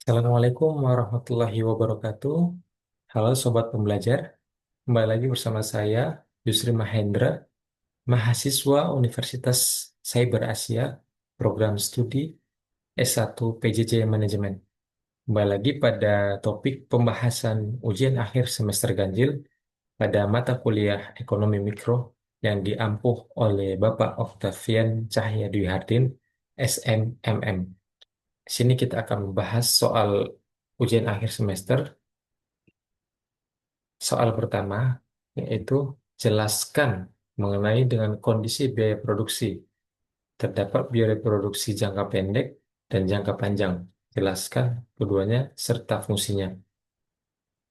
Assalamualaikum warahmatullahi wabarakatuh. Halo Sobat Pembelajar, kembali lagi bersama saya, Yusri Mahendra, mahasiswa Universitas Cyber Asia, program studi S1 PJJ Manajemen. Kembali lagi pada topik pembahasan ujian akhir semester ganjil pada mata kuliah Ekonomi Mikro yang diampuh oleh Bapak Octavian Cahya Dwi Hardin, SMMM. Di sini kita akan membahas soal ujian akhir semester. Soal pertama yaitu jelaskan mengenai dengan kondisi biaya produksi. Terdapat biaya produksi jangka pendek dan jangka panjang. Jelaskan keduanya serta fungsinya.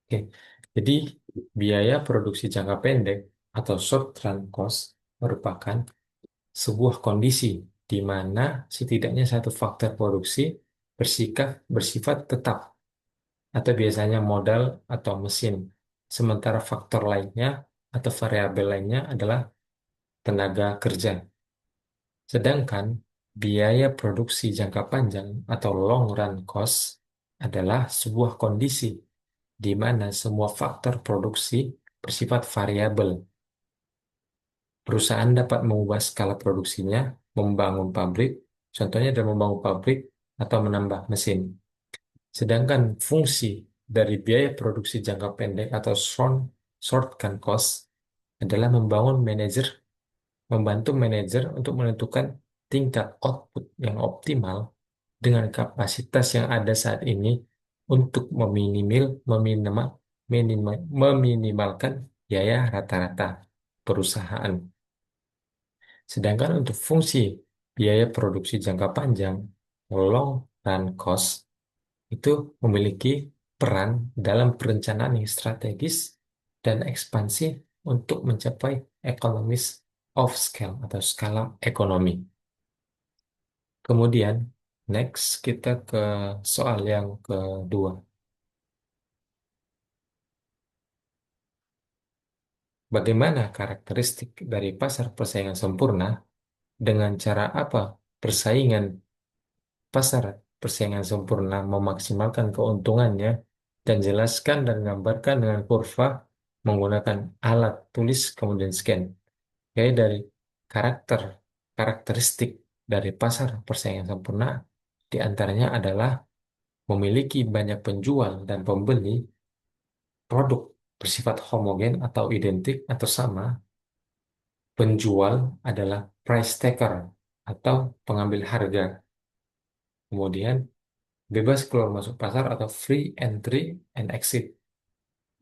Oke. Jadi biaya produksi jangka pendek atau short run cost merupakan sebuah kondisi di mana setidaknya satu faktor produksi bersifat tetap atau biasanya modal atau mesin. Sementara faktor lainnya atau variabel lainnya adalah tenaga kerja. Sedangkan biaya produksi jangka panjang atau long run cost adalah sebuah kondisi di mana semua faktor produksi bersifat variabel. Perusahaan dapat mengubah skala produksinya, membangun pabrik, contohnya adalah membangun pabrik atau menambah mesin. Sedangkan fungsi dari biaya produksi jangka pendek atau short run cost adalah membantu manajer untuk menentukan tingkat output yang optimal dengan kapasitas yang ada saat ini untuk meminimalkan biaya rata-rata perusahaan. Sedangkan untuk fungsi biaya produksi jangka panjang, long run cost, itu memiliki peran dalam perencanaan yang strategis dan ekspansi untuk mencapai economies of scale atau skala ekonomi. Kemudian, next kita ke soal yang kedua. Bagaimana karakteristik dari pasar persaingan sempurna? Dengan cara apa persaingan pasar persaingan sempurna memaksimalkan keuntungannya, dan jelaskan dan gambarkan dengan kurva menggunakan alat tulis kemudian scan. Kayak dari karakter karakteristik dari pasar persaingan sempurna diantaranya adalah memiliki banyak penjual dan pembeli, produk bersifat homogen atau identik atau sama, penjual adalah price taker atau pengambil harga, kemudian bebas keluar masuk pasar atau free entry and exit.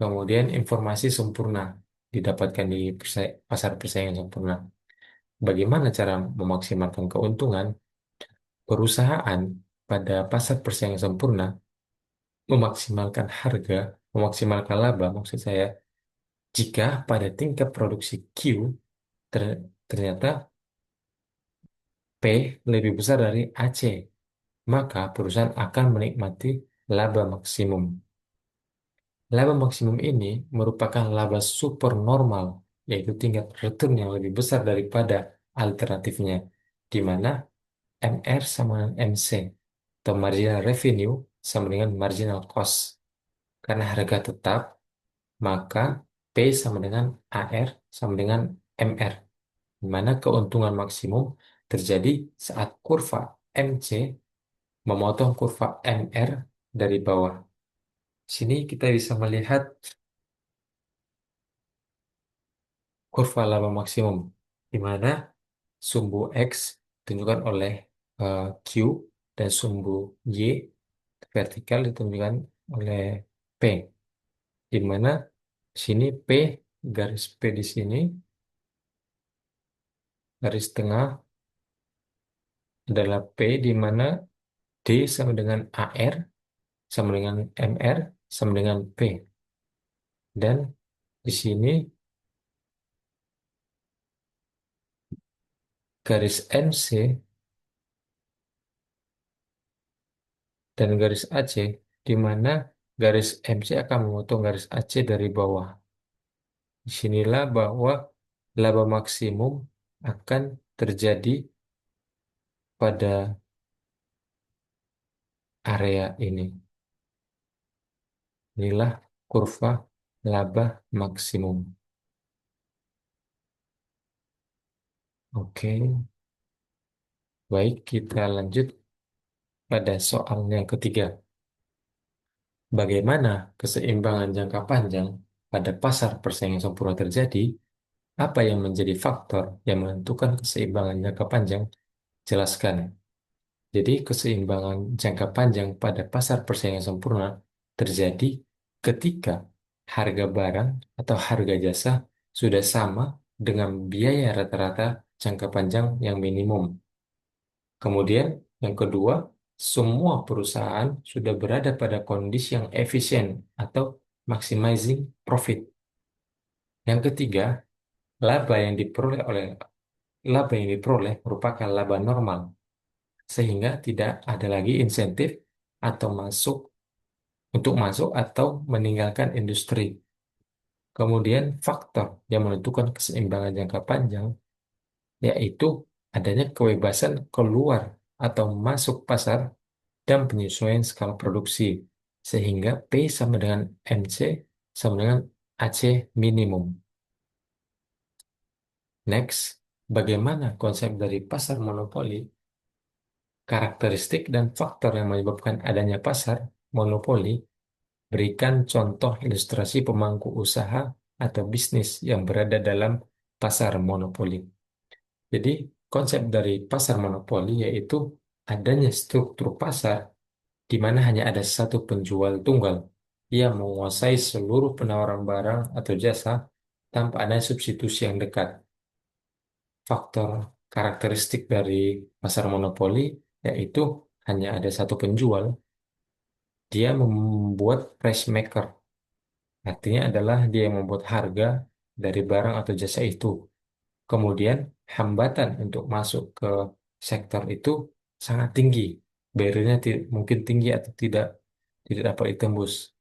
Kemudian informasi sempurna didapatkan di pasar persaingan sempurna. Bagaimana cara memaksimalkan keuntungan? Perusahaan pada pasar persaingan sempurna memaksimalkan harga, memaksimalkan laba, maksud saya, jika pada tingkat produksi Q ternyata P lebih besar dari AC, maka perusahaan akan menikmati laba maksimum. Laba maksimum ini merupakan laba supernormal, yaitu tingkat return yang lebih besar daripada alternatifnya, di mana MR sama dengan MC, atau marginal revenue sama dengan marginal cost. Karena harga tetap, maka P sama dengan AR sama dengan MR, di mana keuntungan maksimum terjadi saat kurva MC memotong kurva MR dari bawah. Sini kita bisa melihat kurva laba maksimum, di mana sumbu X ditunjukkan oleh Q dan sumbu Y vertikal ditunjukkan oleh P, di mana sini P, garis P di sini, garis tengah adalah P, di mana D sama dengan AR, sama dengan MR, sama dengan P. Dan di sini garis MC dan garis AC, di mana garis MC akan memotong garis AC dari bawah. Disinilah bahwa laba maksimum akan terjadi pada area ini. Inilah kurva laba maksimum. Oke, baik kita lanjut pada soal yang ketiga. Bagaimana keseimbangan jangka panjang pada pasar persaingan sempurna terjadi? Apa yang menjadi faktor yang menentukan keseimbangan jangka panjang? Jelaskan. Jadi, keseimbangan jangka panjang pada pasar persaingan sempurna terjadi ketika harga barang atau harga jasa sudah sama dengan biaya rata-rata jangka panjang yang minimum. Kemudian, yang kedua, semua perusahaan sudah berada pada kondisi yang efisien atau maximizing profit. Yang ketiga, laba yang diperoleh oleh laba yang diperoleh merupakan laba normal, sehingga tidak ada lagi insentif atau masuk atau meninggalkan industri. Kemudian faktor yang menentukan keseimbangan jangka panjang yaitu adanya kebebasan keluar atau masuk pasar dan penyesuaian skala produksi, sehingga P sama dengan MC sama dengan AC minimum. Next, bagaimana konsep dari pasar monopoli, karakteristik dan faktor yang menyebabkan adanya pasar monopoli. Berikan contoh ilustrasi pemangku usaha atau bisnis yang berada dalam pasar monopoli. Jadi, konsep dari pasar monopoli yaitu adanya struktur pasar di mana hanya ada satu penjual tunggal yang menguasai seluruh penawaran barang atau jasa tanpa ada substitusi yang dekat. Faktor karakteristik dari pasar monopoli yaitu hanya ada satu penjual, dia membuat price maker. Artinya adalah dia yang membuat harga dari barang atau jasa itu. Kemudian hambatan untuk masuk ke sektor itu sangat tinggi. Barrier-nya mungkin tinggi atau tidak dapat ditembus.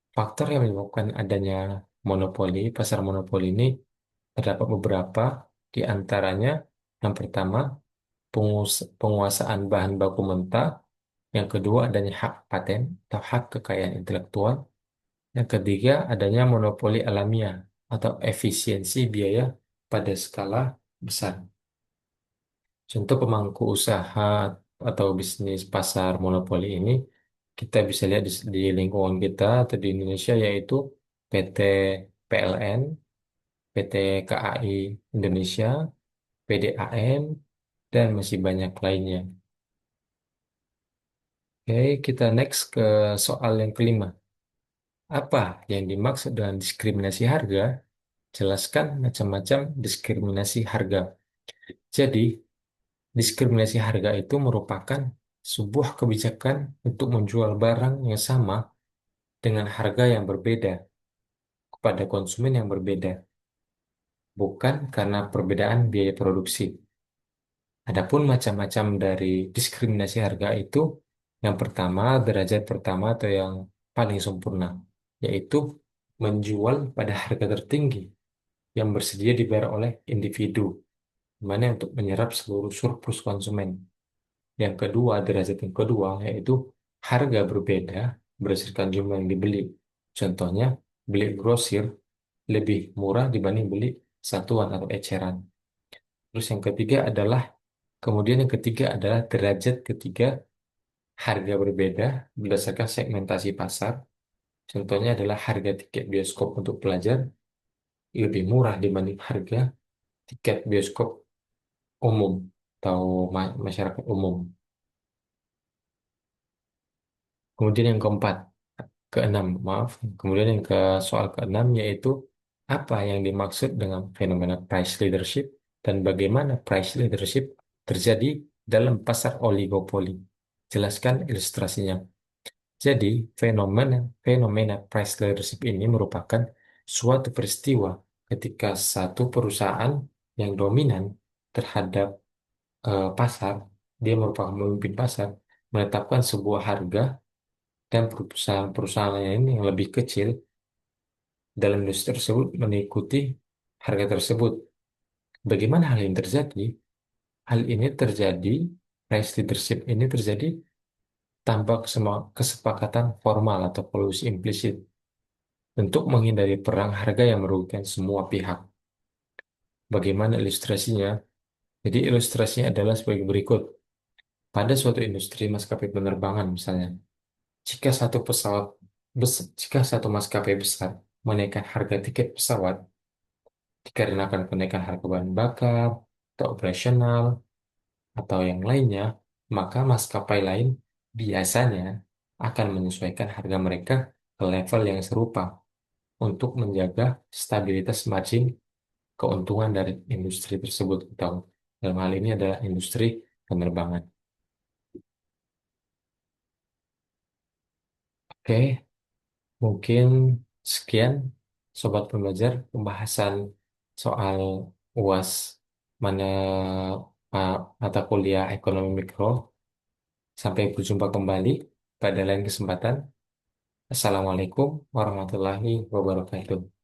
Faktor yang menyebabkan adanya pasar monopoli ini terdapat beberapa, di antaranya yang pertama penguasaan bahan baku mentah, yang kedua adanya hak paten atau hak kekayaan intelektual, yang ketiga, adanya monopoli alamiah atau efisiensi biaya pada skala besar. Contoh pemangku usaha atau bisnis pasar monopoli ini kita bisa lihat di lingkungan kita atau di Indonesia yaitu PT PLN, PT KAI Indonesia, PDAM, dan masih banyak lainnya. Oke, kita next ke soal yang kelima. Apa yang dimaksud dengan diskriminasi harga? Jelaskan macam-macam diskriminasi harga. Jadi, diskriminasi harga itu merupakan sebuah kebijakan untuk menjual barang yang sama dengan harga yang berbeda kepada konsumen yang berbeda, bukan karena perbedaan biaya produksi. Adapun macam-macam dari diskriminasi harga itu, yang pertama, derajat pertama atau yang paling sempurna, yaitu menjual pada harga tertinggi yang bersedia dibayar oleh individu, mana untuk menyerap seluruh surplus konsumen. Yang kedua, derajat yang kedua, yaitu harga berbeda berdasarkan jumlah yang dibeli. Contohnya, beli grosir lebih murah dibanding beli satuan atau eceran. Terus kemudian yang ketiga adalah derajat ketiga, harga berbeda berdasarkan segmentasi pasar. Contohnya adalah harga tiket bioskop untuk pelajar lebih murah dibanding harga tiket bioskop umum atau masyarakat umum. Kemudian yang keempat, keenam, maaf. Kemudian yang ke soal keenam yaitu apa yang dimaksud dengan fenomena price leadership dan bagaimana price leadership terjadi dalam pasar oligopoli. Jelaskan ilustrasinya. Jadi, fenomena fenomena price leadership ini merupakan suatu peristiwa ketika satu perusahaan yang dominan terhadap pasar, dia merupakan pemimpin pasar, menetapkan sebuah harga dan perusahaan-perusahaan lain yang lebih kecil dalam industri tersebut mengikuti harga tersebut. Bagaimana hal ini terjadi? Hal ini terjadi, price leadership ini terjadi tanpa kesepakatan formal atau clause implisit untuk menghindari perang harga yang merugikan semua pihak. Bagaimana ilustrasinya? Jadi ilustrasinya adalah sebagai berikut. Pada suatu industri maskapai penerbangan misalnya, jika satu maskapai besar menaikkan harga tiket pesawat dikarenakan kenaikan harga bahan bakar atau operasional atau yang lainnya, maka maskapai lain biasanya akan menyesuaikan harga mereka ke level yang serupa untuk menjaga stabilitas margin keuntungan dari industri tersebut. Atau dalam hal ini adalah industri penerbangan. Oke, mungkin sekian Sobat Pembelajar pembahasan soal UAS mana mata kuliah ekonomi mikro. Sampai berjumpa kembali pada lain kesempatan. Assalamualaikum warahmatullahi wabarakatuh.